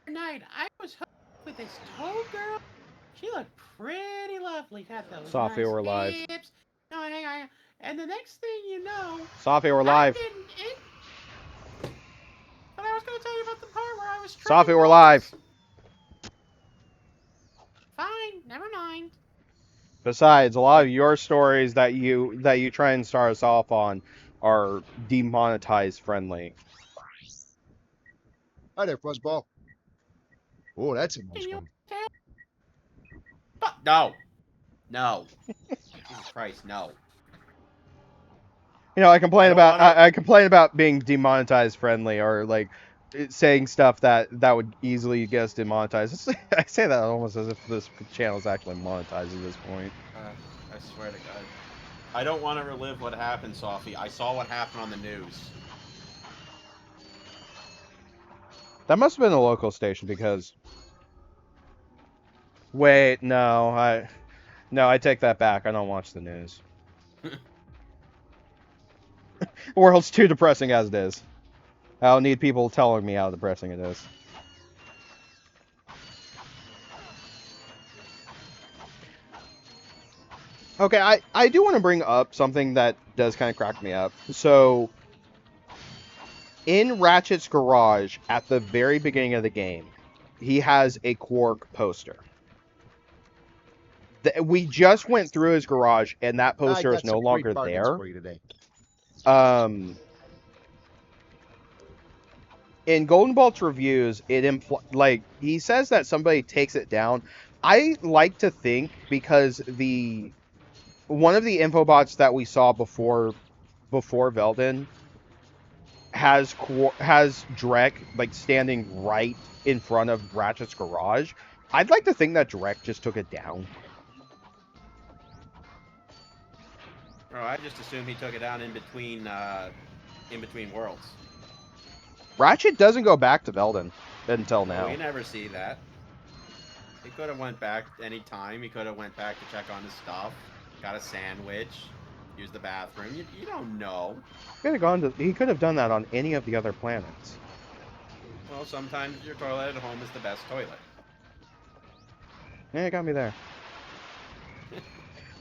night, I was hooked with this Toad girl. She looked pretty lovely. Had those Sophie, nice we're live. hips. No, hang on. And the next thing you know, Sophie, we're I'm live. getting it. But I was going to tell you about the part where I was Sophie, trading we're live. molds. Fine, never mind. Besides, a lot What? of your stories that you try and start us off on are demonetized friendly. Hi there, Fuzzball. Oh, that's Can you emotional. tell? But no, no. Jesus Christ, no. You know, I don't want to. I complain about being demonetized friendly or like saying stuff that would easily get us demonetized. I say that almost as if this channel is actually monetized at this point. I swear to God. I don't want to relive what happened, Sophie. I saw what happened on the news. That must have been a local station because wait, no, I take that back. I don't watch the news. The world's too depressing as it is. I don't need people telling me how depressing it is. Okay, I do want to bring up something that does kind of crack me up. So, in Ratchet's garage, at the very beginning of the game, he has a Quark poster. We just went through his garage, and that I poster is got no some great longer bargains there. for you today. Um, in Golden Bolt's reviews, like he says that somebody takes it down. I like to think because the one of the infobots that we saw before Veldin has Drek like standing right in front of Ratchet's garage. I'd like to think that Drek just took it down. Oh, I just assumed he took it down in between worlds. Ratchet doesn't go back to Veldin until No, we now. never see that. He could have went back any time. He could have went back to check on his stuff, got a sandwich, used the bathroom. You don't know. He could have done that on any of the other planets. Well, sometimes your toilet at home is the best toilet. Yeah, it got me there.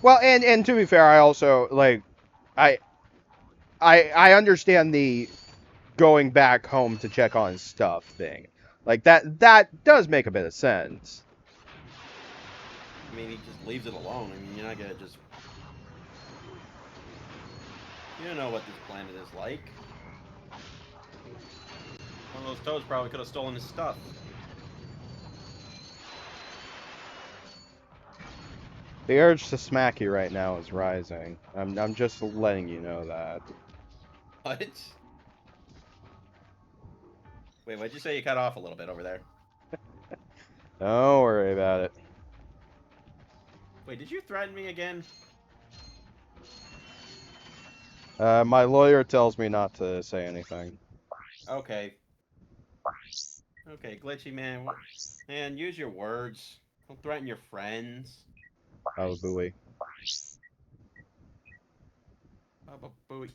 Well, and to be fair, I also like I I understand the going back home to check on his stuff thing. Like that does make a bit of sense. I mean, he just leaves it alone. I mean, you're not gonna just. You don't know what this planet is like. One of those toads probably could have stolen his stuff. The urge to smack you right now is rising. I'm just letting you know that. What? Wait, what'd you say? You cut off a little bit over there. Don't worry about it. Wait, did you threaten me again? My lawyer tells me not to say anything. Okay. Okay, glitchy man. Man, use your words. Don't threaten your friends. Oh, booey. Baba booey.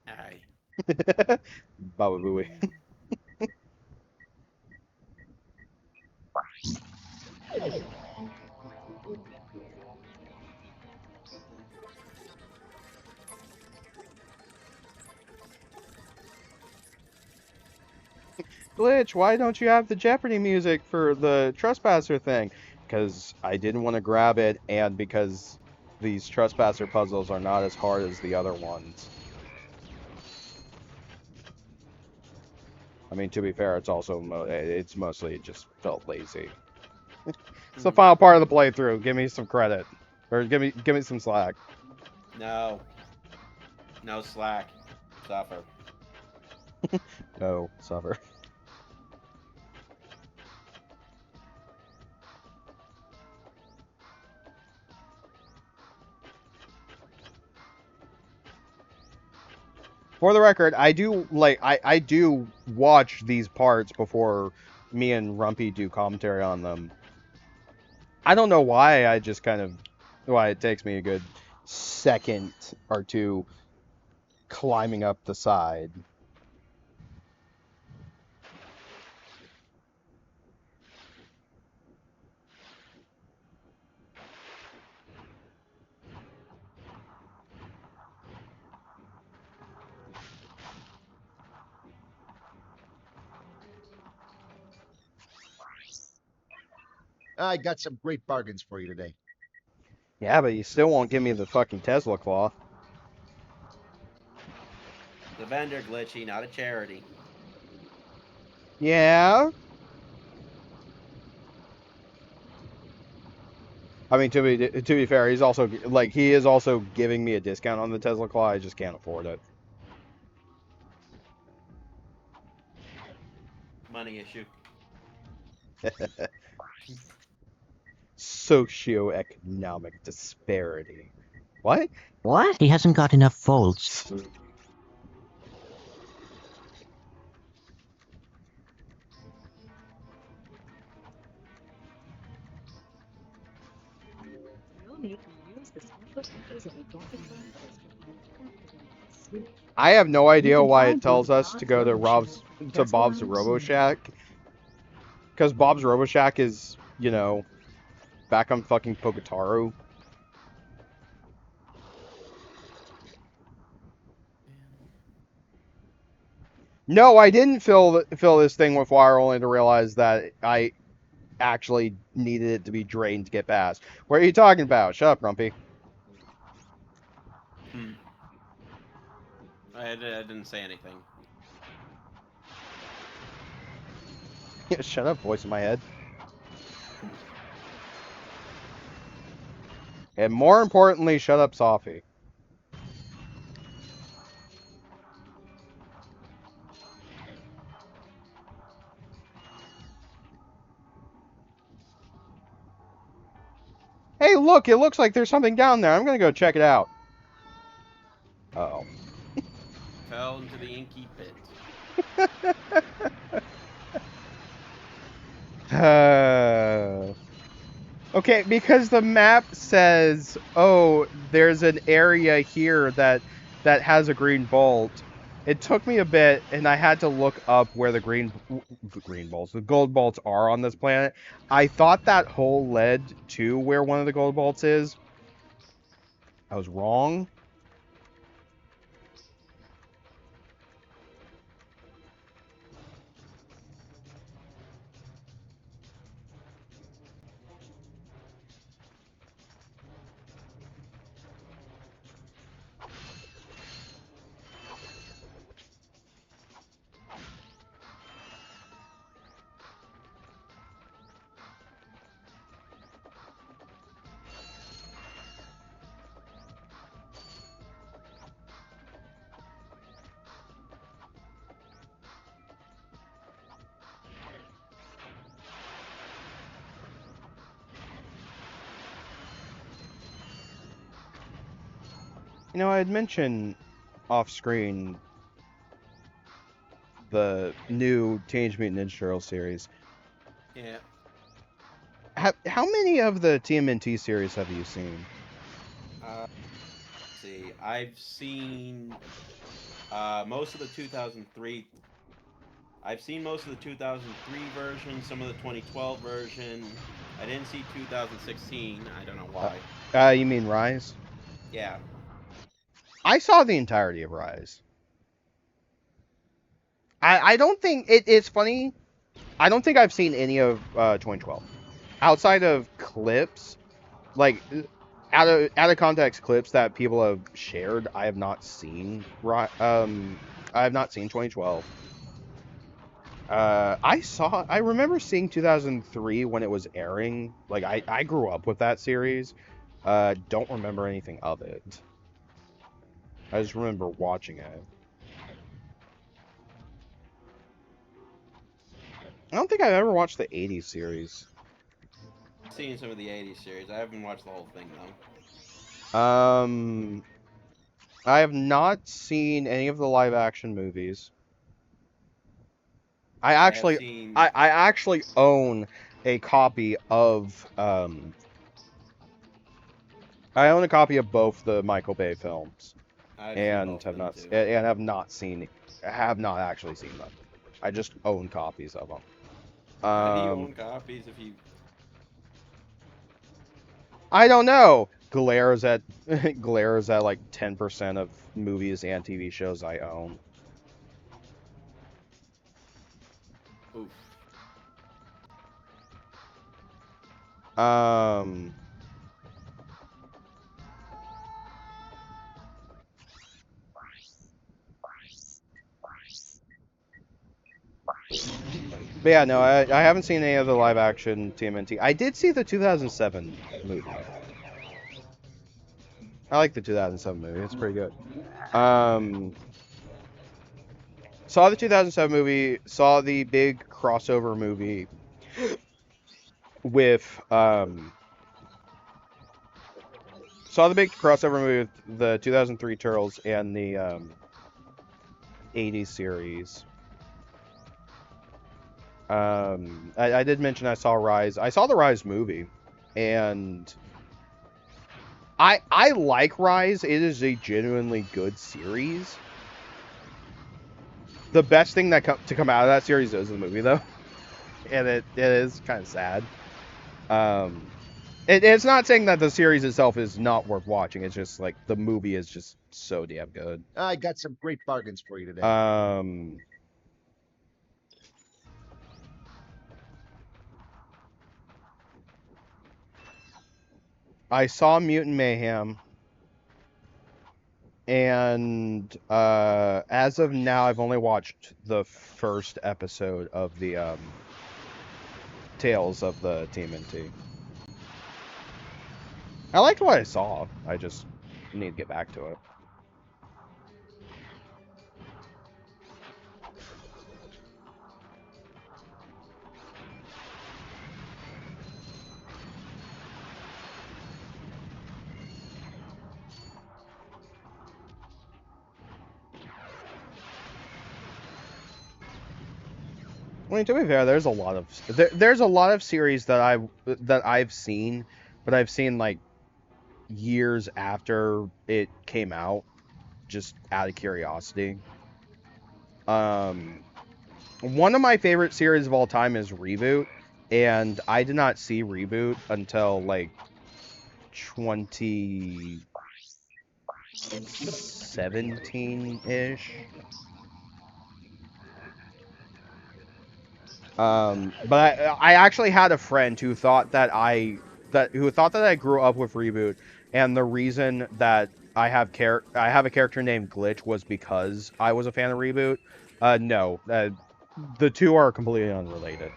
Aye. Baba booey. Glitch, why don't you have the Jeopardy music for the Trespasser thing? Because I didn't want to grab it, and because these Trespasser puzzles are not as hard as the other ones. I mean, to be fair, it's mostly just felt lazy. It's the final part of the playthrough. Give me some credit, or give me some slack. No. No slack. Suffer. No, suffer. For the record, I do watch these parts before me and Rumpy do commentary on them. I don't know why. Why it takes me a good second or two climbing up the side. I got some great bargains for you today. Yeah, but you still won't give me the fucking Tesla claw. The vendor glitchy, not a charity. Yeah. I mean, to be fair, he's also like he is also giving me a discount on the Tesla claw. I just can't afford it. Money issue. Socioeconomic disparity. What? What? He hasn't got enough volts. I have no idea why it tells us to go to Bob's Robo Shack. Because Bob's Robo Shack is, back on fucking Poketaru. No, I didn't fill this thing with water only to realize that I actually needed it to be drained to get past. What are you talking about? Shut up, Grumpy. I didn't say anything. Shut up, voice in my head. And more importantly, shut up, Sophie. Hey, look, it looks like there's something down there. I'm gonna go check it out. Uh-oh. Fell into the inky pit. Okay, because the map says, oh, there's an area here that has a green bolt. It took me a bit, and I had to look up where the gold bolts are on this planet. I thought that hole led to where one of the gold bolts is. I was wrong. I had mentioned off-screen the new Teenage Mutant Ninja Turtles series. Yeah. How many of the TMNT series have you seen? Let's see. I've seen most of the 2003. I've seen most of the 2003 version, some of the 2012 version. I didn't see 2016. I don't know why. You mean Rise? Yeah. I saw the entirety of Rise. I don't think it's funny. I don't think I've seen any of 2012 outside of clips, like out of context clips that people have shared. I have not seen. I have not seen 2012. I remember seeing 2003 when it was airing. Like I grew up with that series. Don't remember anything of it. I just remember watching it. I don't think I've ever watched the 80s series. I've seen some of the 80s series. I haven't watched the whole thing though. I have not seen any of the live action movies. I I have actually seen. I actually own a copy of I own a copy of both the Michael Bay films I've seen and both of them too. have not actually seen them. I just own copies of them. How do you own copies if you? I don't know. Glares at glares at like 10% of movies and TV shows I own. Oof. Um, but yeah, no, I haven't seen any of the live action TMNT. I did see the 2007 movie. I like the 2007 movie. It's pretty good. Saw the 2007 movie. Saw the big crossover movie with Saw the big crossover movie with the 2003 Turtles and the 80s series. I did mention I saw Rise. I saw the Rise movie, and I like Rise. It is a genuinely good series. The best thing that to come out of that series is the movie, though, and it is kind of sad. It's not saying that the series itself is not worth watching. It's just like the movie is just so damn good. I got some great bargains for you today. I saw Mutant Mayhem, and as of now, I've only watched the first episode of the Tales of the TMNT. I liked what I saw. I just need to get back to it. I mean, to be fair, there's a lot of there's a lot of series that I've seen, but I've seen like years after it came out, just out of curiosity. One of my favorite series of all time is Reboot, and I did not see Reboot until like 2017-ish. But I actually had a friend who thought that I grew up with Reboot, and the reason that I have a character named Glitch was because I was a fan of Reboot. No, the two are completely unrelated.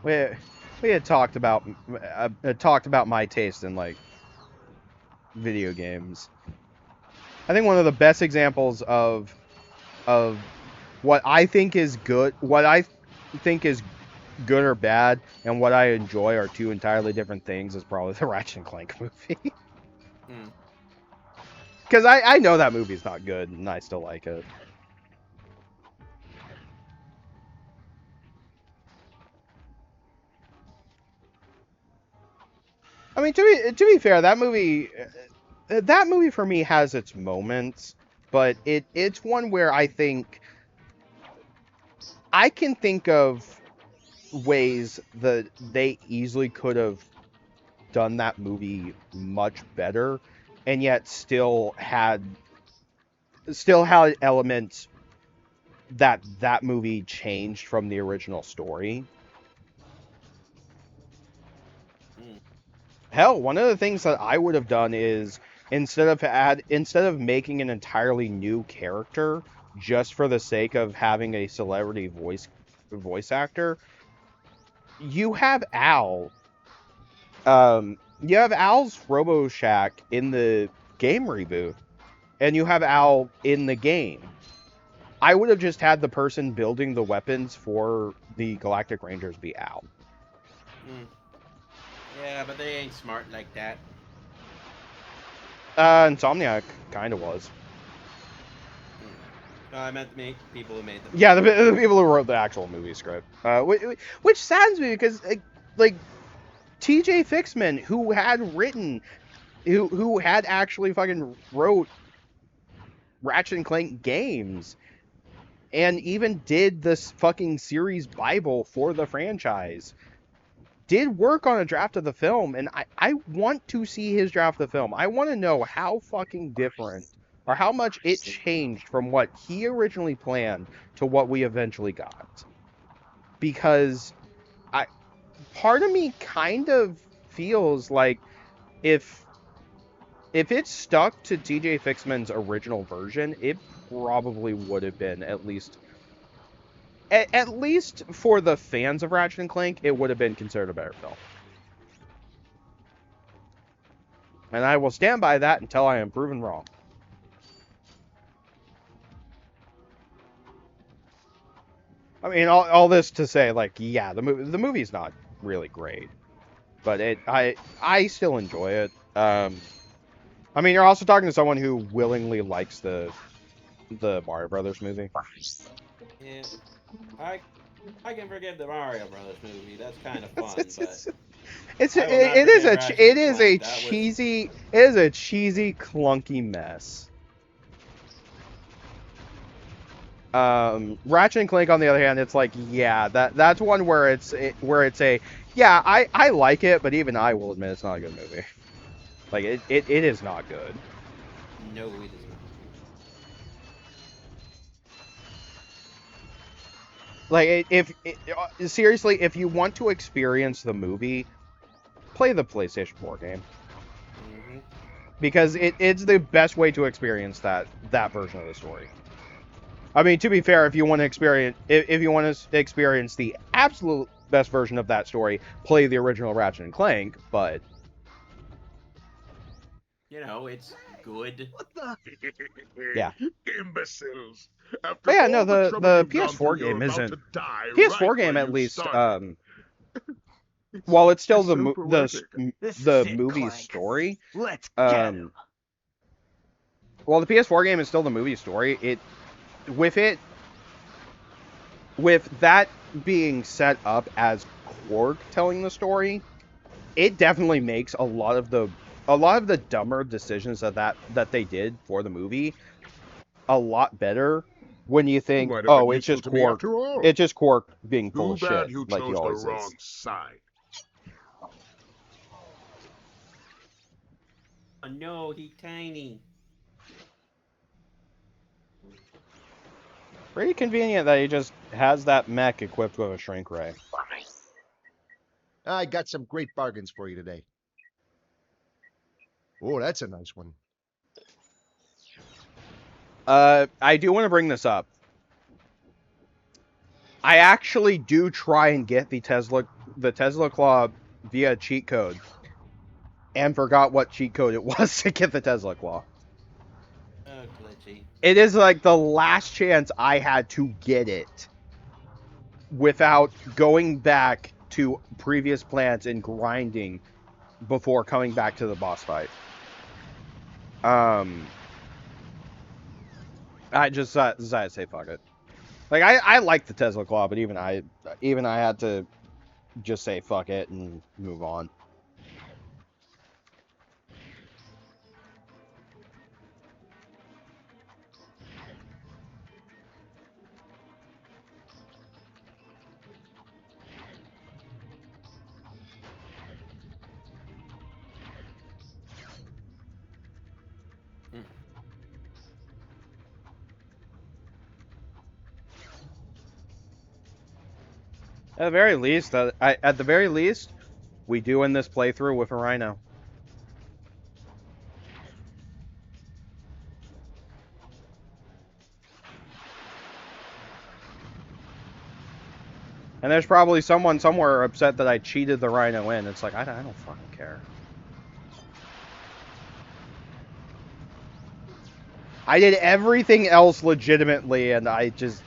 We had talked about my taste in like video games. I think one of the best examples of what I think is good, or bad, and what I enjoy are two entirely different things. Is probably the Ratchet and Clank movie. Because I know that movie's not good, and I still like it. I mean, to be fair, that movie for me has its moments, but it's one where I think I can think of ways that they easily could have done that movie much better, and yet still had elements that movie changed from the original story. Hell, one of the things that I would have done is instead of making an entirely new character just for the sake of having a celebrity voice actor, you have Al. You have Al's Robo Shack in the game reboot, and you have Al in the game. I would have just had the person building the weapons for the Galactic Rangers be Al. Yeah, but they ain't smart like that. Insomniac kind of was. No, I meant people who made the movie. Yeah, the people who wrote the actual movie script. Which saddens me because like T.J. Fixman, who had actually fucking wrote Ratchet and Clank games, and even did this fucking series Bible for the franchise, did work on a draft of the film, and I want to see his draft of the film. I want to know how fucking different or how much it changed from what he originally planned to what we eventually got. Because part of me kind of feels like if it stuck to TJ Fixman's original version, it probably would have been at least for the fans of Ratchet and Clank, it would have been considered a better film. And I will stand by that until I am proven wrong. I mean, all this to say, like, yeah, the movie's not really great, but I still enjoy it. I mean, you're also talking to someone who willingly likes the Mario Brothers movie. Yeah, I can forgive the Mario Brothers movie. That's kind of fun, but it is a cheesy, clunky mess. Ratchet and Clank, on the other hand, it's like, yeah, that's one where it's yeah, I like it, but even I will admit it's not a good movie. Like it is not good. No, it is not. Like seriously, if you want to experience the movie, play the PlayStation 4 game. Mm-hmm. Because it's the best way to experience that version of the story. I mean, to be fair, if you want to experience the absolute best version of that story, play the original Ratchet and Clank. But you know, it's good. What the? Yeah. Imbeciles. After but yeah, all no, the trouble the you've gone PS4 through, you're game about isn't. to die PS4 right game where at you least. started. While it's still Super worth it. the movie's story. Let's get him. While the PS4 game is still the movie story, with that being set up as Quark telling the story, it definitely makes a lot of the dumber decisions that they did for the movie a lot better when you think, oh, it's just Quark. It's just Quark being full of shit, you like he chose always the wrong is. side. Oh no, he's tiny. Pretty convenient that he just has that mech equipped with a shrink ray. I got some great bargains for you today. Oh, that's a nice one. I do want to bring this up. I actually do try and get the Tesla Claw via cheat code, and forgot what cheat code it was to get the Tesla Claw. Oh, glitchy. It is like the last chance I had to get it without going back to previous plans and grinding before coming back to the boss fight. I just decided to say fuck it. Like I like the Tesla Claw, but even I had to just say fuck it and move on. At the very least, we do end this playthrough with a rhino. And there's probably someone somewhere upset that I cheated the rhino in. It's like, I don't fucking care. I did everything else legitimately, and I just...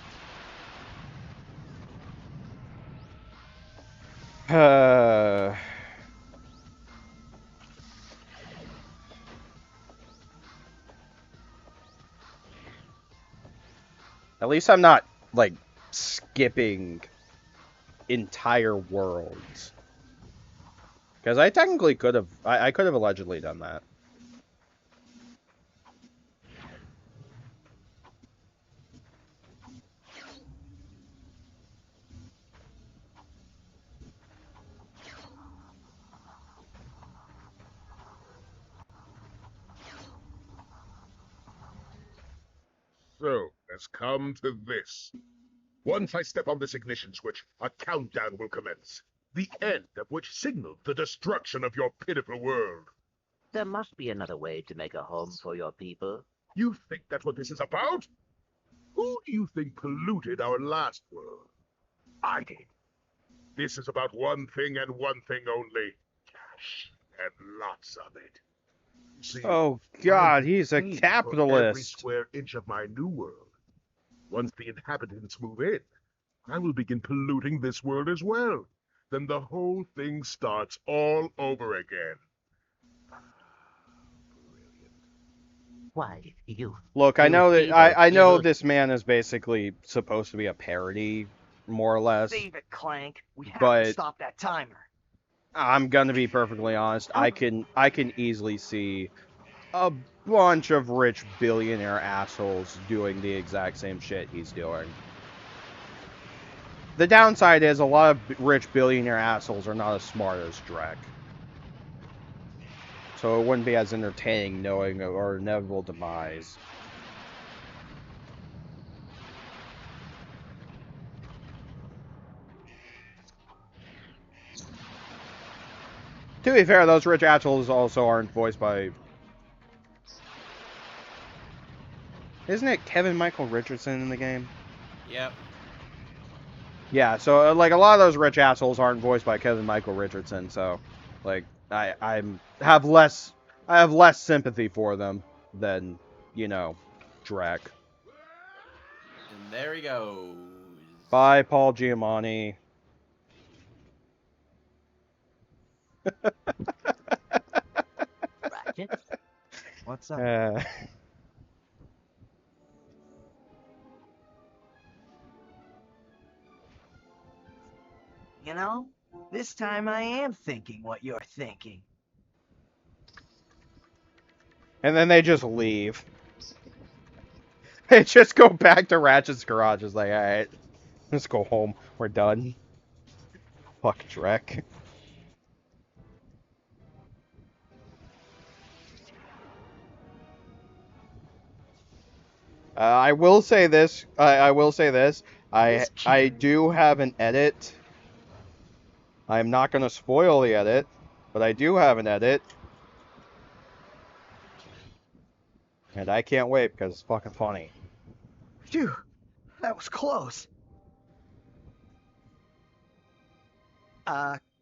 At least I'm not, like, skipping entire worlds. Because I technically could have, I could have allegedly done that. So, let's come to this. Once I step on this ignition switch, a countdown will commence. The end of which signaled the destruction of your pitiful world. There must be another way to make a home for your people. You think that's what this is about? Who do you think polluted our last world? I did. This is about one thing and one thing only. Cash, and lots of it. See, Oh, God, I he's a paid for every capitalist. square inch of my new world. Once the inhabitants move in, I will begin polluting this world as well. Then the whole thing starts all over again. Why, you... Look, I you know that evil, I know evil- this man is basically supposed to be a parody, more or less. Save it, Clank. We have But- to stop that timer. I'm gonna be perfectly honest. I can easily see a bunch of rich billionaire assholes doing the exact same shit he's doing. The downside is a lot of rich billionaire assholes are not as smart as Drek. So it wouldn't be as entertaining knowing our inevitable demise. To be fair, those rich assholes also aren't voiced by... Isn't it Kevin Michael Richardson in the game? Yep. Yeah, so like a lot of those rich assholes aren't voiced by Kevin Michael Richardson, so like I have less sympathy for them than, you know, Drek. And there he goes. Bye, Paul Giamatti. Ratchet? What's up? You know, this time I am thinking what you're thinking. And then they just leave. They just go back to Ratchet's garage. It's like, alright, let's go home. We're done. Fuck Drek. I will say this. I will say this. I do have an edit. I'm not going to spoil the edit, but I do have an edit. And I can't wait because it's fucking funny. Phew, that was close.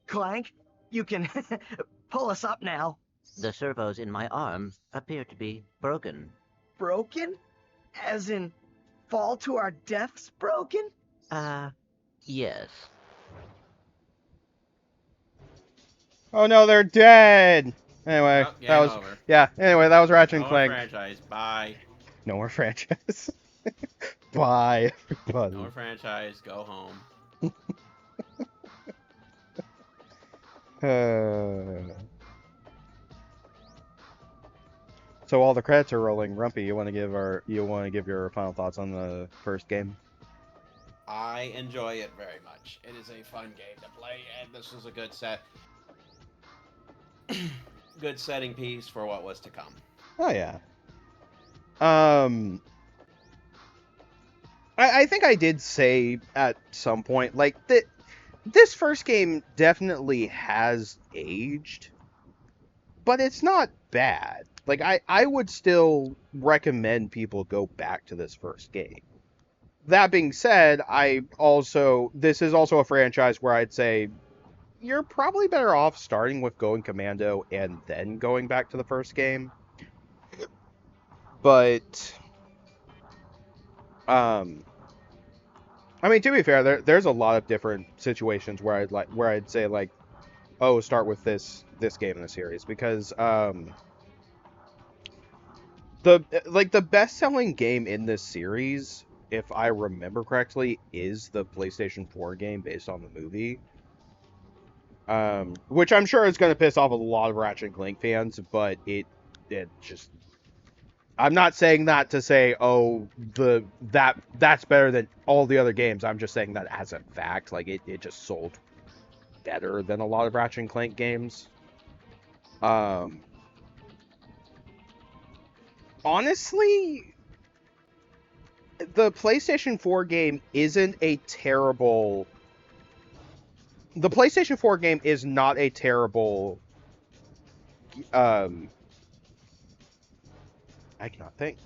Clank, you can pull us up now. The servos in my arm appear to be broken. Broken? As in, fall to our deaths broken? Yes. Oh no, they're dead! Anyway, Oh, that game was... over. Yeah, anyway, that was Ratchet No more Clank. franchise. Bye. No more franchise. Bye, everybody. No more franchise. Go home. So while the credits are rolling, Rumpy, you want to give your final thoughts on the first game? I enjoy it very much. It is a fun game to play, and this was a good good setting piece for what was to come. Oh yeah. I think I did say at some point, like, that this first game definitely has aged, but it's not bad. Like, I would still recommend people go back to this first game. That being said, this is also a franchise where I'd say you're probably better off starting with Going Commando and then going back to the first game. But, I mean, to be fair, there's a lot of different situations where I'd say, like, oh, start with this game in the series, because the best-selling game in this series if I remember correctly, is the PlayStation 4 game based on the movie. Which I'm sure is going to piss off a lot of Ratchet and Clank fans, but it just... I'm not saying that to say, oh, that's better than all the other games. I'm just saying that as a fact, like, it just sold better than a lot of Ratchet and Clank games. Honestly, the PlayStation 4 game isn't a terrible... The PlayStation 4 game is not a terrible... I cannot think.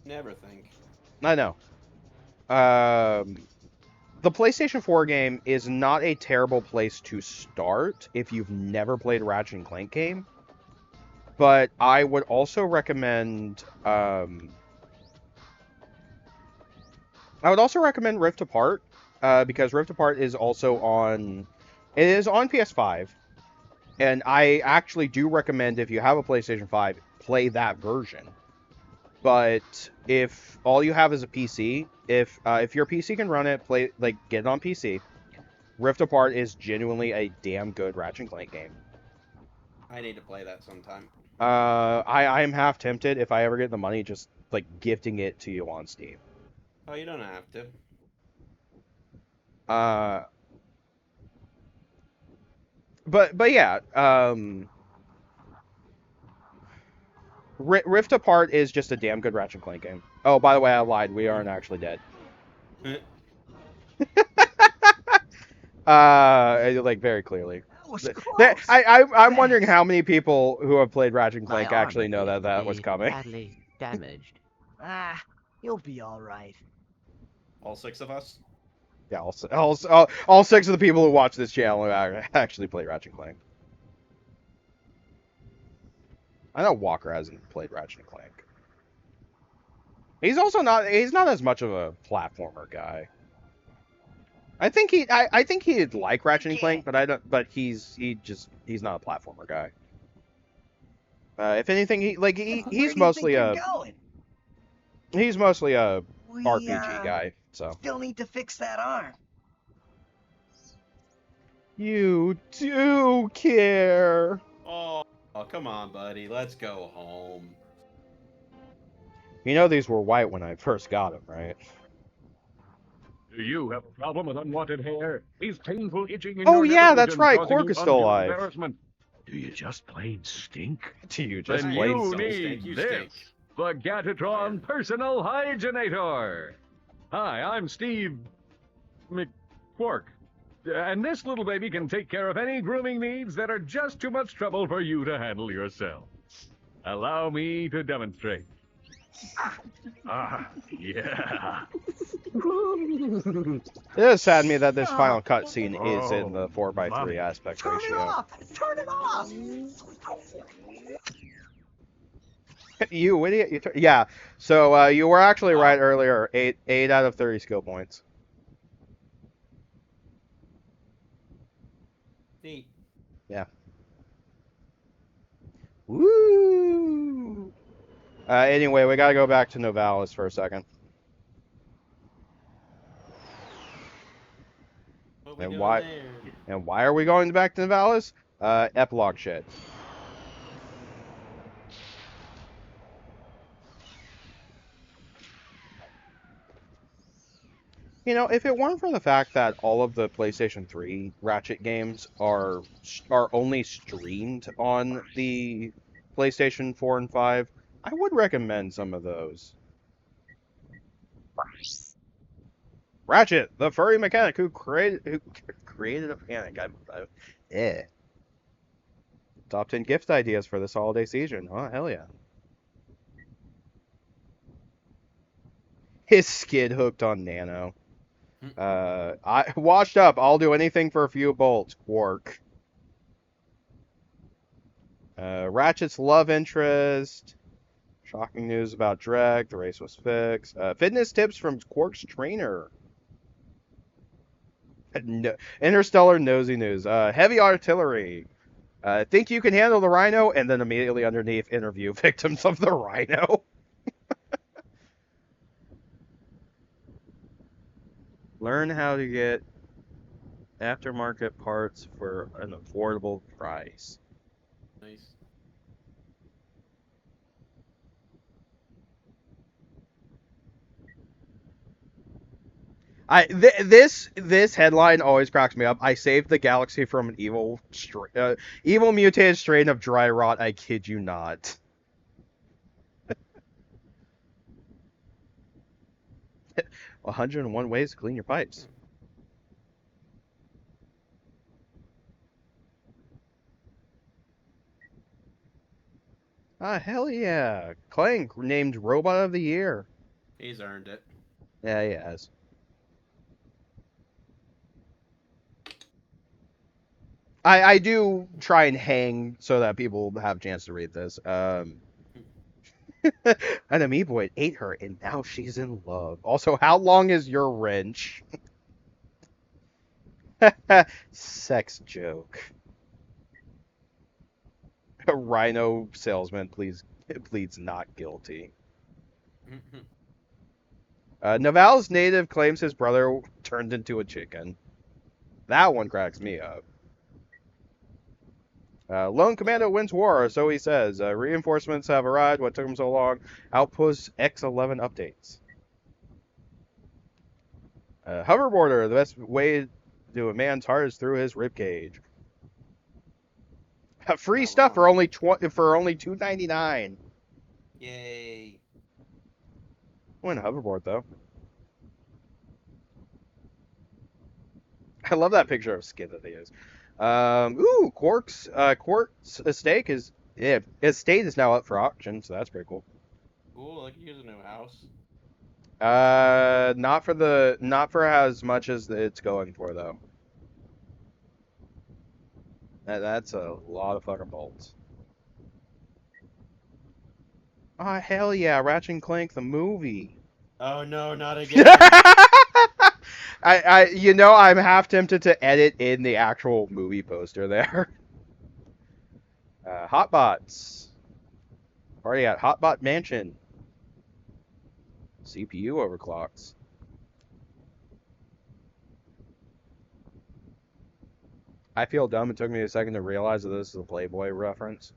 Never think. I know. The PlayStation 4 game is not a terrible place to start if you've never played a Ratchet and Clank game. But I would also recommend... I would also recommend Rift Apart, because Rift Apart is also on... It is on PS5. And I actually do recommend, if you have a PlayStation 5, play that version. But if all you have is a PC, if your PC can run it, get it on PC. Rift Apart is genuinely a damn good Ratchet and Clank game. I need to play that sometime. I am half tempted, if I ever get the money, just like gifting it to you on Steam. Oh, you don't have to. But yeah, Rift Apart is just a damn good Ratchet and Clank game. Oh, by the way, I lied. We aren't actually dead. Like, very clearly. That was close. I'm wondering how many people who have played Ratchet and My Clank arm actually know appears that to was be coming. Badly damaged. Ah, you'll be all right. All 6 of us? Yeah, all 6 of the people who watch this channel actually play Ratchet and Clank. I know Walker hasn't played Ratchet and Clank. He's not as much of a platformer guy. I think he'd like Ratchet and Clank, but he's not a platformer guy. If anything, he's mostly a RPG guy. So Still need to fix that arm. you do care. Oh, come on, buddy. Let's go home. You know these were white when I first got them, right? Do you have a problem with unwanted hair? Is painful itching in Oh, your yeah, neighborhood that's right. causing Quark you is still undue alive. embarrassment? Do you just plain stink? Do you just Then plain you stink? need You this, stink. the Gatatron Personal Hygienator. Hi, I'm Steve McQuark, and this little baby can take care of any grooming needs that are just too much trouble for you to handle yourself. Allow me to demonstrate. Yeah. It does sadden me that this final cutscene is in the 4:3 Mommy. aspect Turn it ratio. off! Turn it off! You idiot! Yeah. So you were actually right earlier. 8 out of 30 skill points. Neat. Yeah. Woo! Anyway, we gotta go back to Novalis for a second. What we And doing why? there? And why are we going back to Novalis? Epilogue shit. You know, if it weren't for the fact that all of the PlayStation 3 Ratchet games are only streamed on the PlayStation 4 and 5, I would recommend some of those. Ratchet, the furry mechanic who created a mechanic. Yeah. Top 10 gift ideas for this holiday season. Oh, hell yeah. His skid hooked on Nano. I washed up. I'll do anything for a few bolts. Quark. Ratchet's love interest. Shocking news about Drek. The race was fixed. Fitness tips from Quark's trainer. No, Interstellar nosy news. Heavy artillery. Think you can handle the Rhino? And then immediately underneath, interview victims of the Rhino. Learn how to get aftermarket parts for an affordable price. Nice. This headline always cracks me up. I saved the galaxy from an evil mutated strain of dry rot. I kid you not. 101 ways to clean your pipes. Ah, hell yeah. Clank named Robot of the Year. He's earned it. Yeah, he has. I do try and hang so that people have a chance to read this. An Amiiboid ate her, and now she's in love. Also, how long is your wrench? Sex joke. A rhino salesman pleads not guilty. Naval's native claims his brother turned into a chicken. That one cracks me up. Lone Commando wins war, so he says. Reinforcements have arrived. What took him so long? Outpost X11 updates. Hoverboarder, the best way to a man's heart is through his ribcage. Free Not stuff wrong. for only $2.99. Yay. Win a hoverboard though. I love that picture of Skid that they use. Quark's estate is now up for auction, so that's pretty cool. Cool, like here's a new house. Not for as much as it's going for though. That's a lot of fucking bolts. Oh hell yeah, Ratchet and Clank the movie. Oh no, not again. I'm half tempted to edit in the actual movie poster there. Hotbots. Already at Hotbot Mansion. CPU overclocks. I feel dumb. It took me a second to realize that this is a Playboy reference.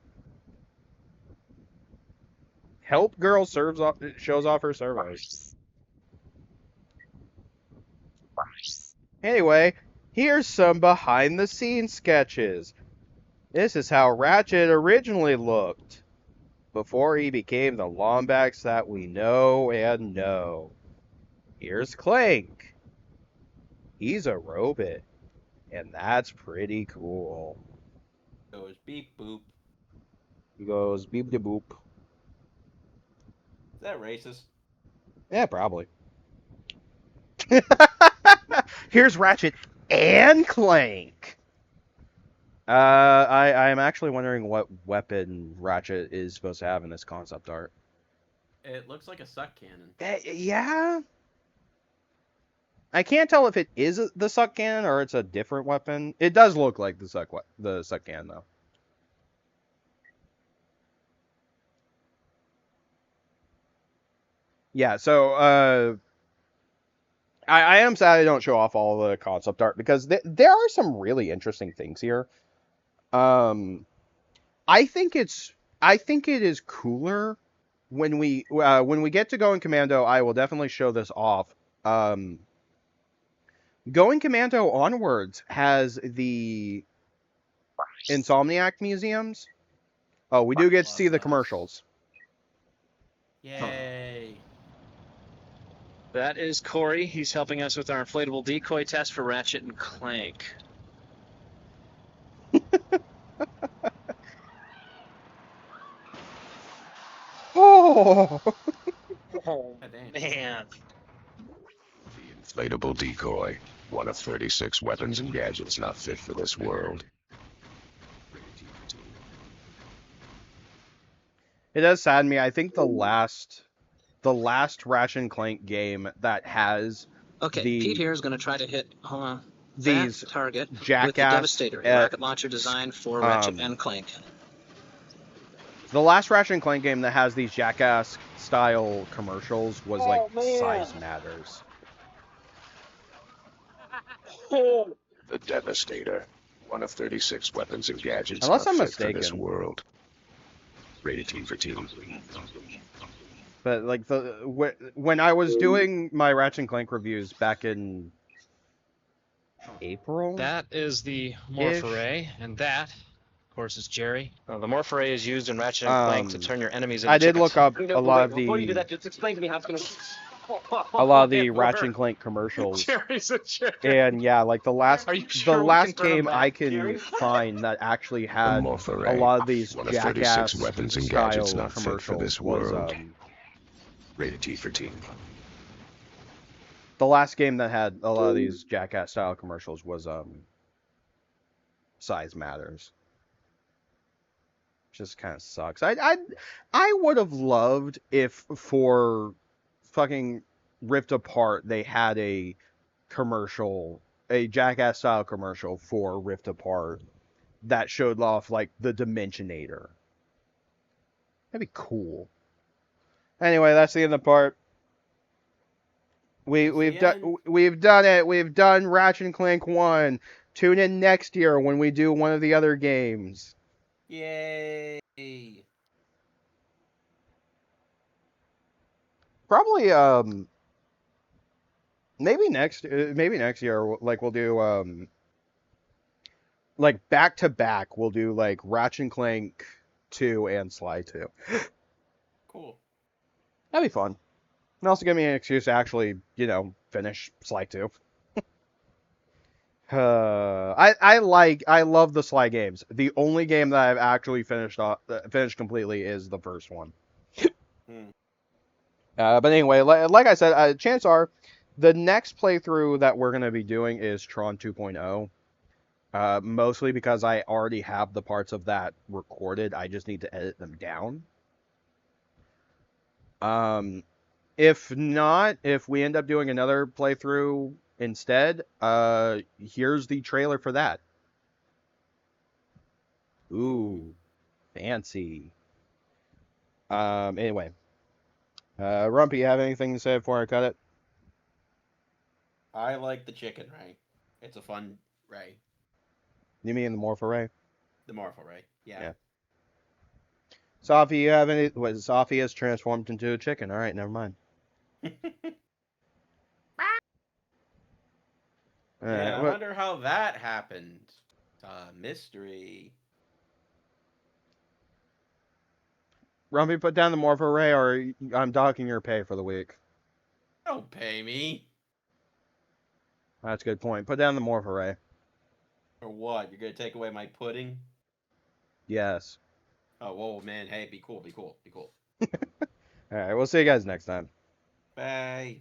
Help girl shows off her servos. Anyway, here's some behind the scenes sketches. This is how Ratchet originally looked before he became the Lombax that we know and know. Here's Clank. He's a robot, and that's pretty cool. Goes beep boop. He goes beep de boop. Is that racist? Yeah, probably. Here's Ratchet and Clank. I'm actually wondering what weapon Ratchet is supposed to have in this concept art. It looks like a suck cannon. Yeah. I can't tell if it is the suck cannon or it's a different weapon. It does look like the suck cannon though. Yeah, so I am sad I don't show off all the concept art because there are some really interesting things here. I think it is cooler when we get to Going Commando. I will definitely show this off. Going Commando onwards has the Insomniac museums. Oh, we do get to see the commercials. Yay. That is Corey. He's helping us with our inflatable decoy test for Ratchet and Clank. Oh, Oh, man. The inflatable decoy, one of 36 weapons and gadgets not fit for this world. it does sadden me. I think the last Ratchet and Clank game that has Okay, Pete here is going to try to hit these that target with the jackass Devastator, a rocket launcher designed for Ratchet and Clank. The last Ratchet and Clank game that has these jackass style commercials was like Size Matters. The Devastator. One of 36 weapons and gadgets Unless I'm not fit for this mistaken. world. Rated T for teen. But like when I was doing my Ratchet and Clank reviews back in April, That is the morph array, and that, of course, is Jerry. The morph array is used in Ratchet and Clank to turn your enemies into I did chickens. look up No, a lot of before you do the that, just explain to me how it's gonna. Ratchet and Clank commercials. Jerry's a chicken. And yeah, like the last Are you sure we can turn him game back, I can Jerry? find that actually had morph a array. lot of these One of 36 Jackass weapons and style gadgets not fit for commercials this was world. Rated T for teen. the last game that had a lot of these Jackass style commercials was Size Matters. Just kind of sucks. I would have loved if for fucking Rift Apart they had a commercial, a Jackass style commercial for Rift Apart that showed off like the Dimensionator. That'd be cool. Anyway, that's the end of the part. We've done it. We've done Ratchet and Clank 1. Tune in next year when we do one of the other games. Yay! Probably maybe next year like we'll do like back to back we'll do like Ratchet and Clank 2 and Sly 2. Cool. That'd be fun. And also give me an excuse to actually, finish Sly 2. I love the Sly games. The only game that I've actually finished completely is the first one. But anyway, like I said, chances are the next playthrough that we're going to be doing is Tron 2.0. Mostly because I already have the parts of that recorded. I just need to edit them down. If not, if we end up doing another playthrough instead, here's the trailer for that. Ooh, fancy. Anyway. Rumpy, you have anything to say before I cut it? I like the chicken ray. It's a fun ray. You mean the morph array? The morpho ray. Yeah. Sophie, you have any? Sophie has transformed into a chicken. All right, never mind. Yeah, I wonder how that happened. Mystery. Rumpy, put down the morph array, or I'm docking your pay for the week. Don't pay me. That's a good point. Put down the morph array. For what? You're gonna take away my pudding? Yes. Oh, whoa, man. Hey, be cool, be cool, be cool. All right, we'll see you guys next time. Bye.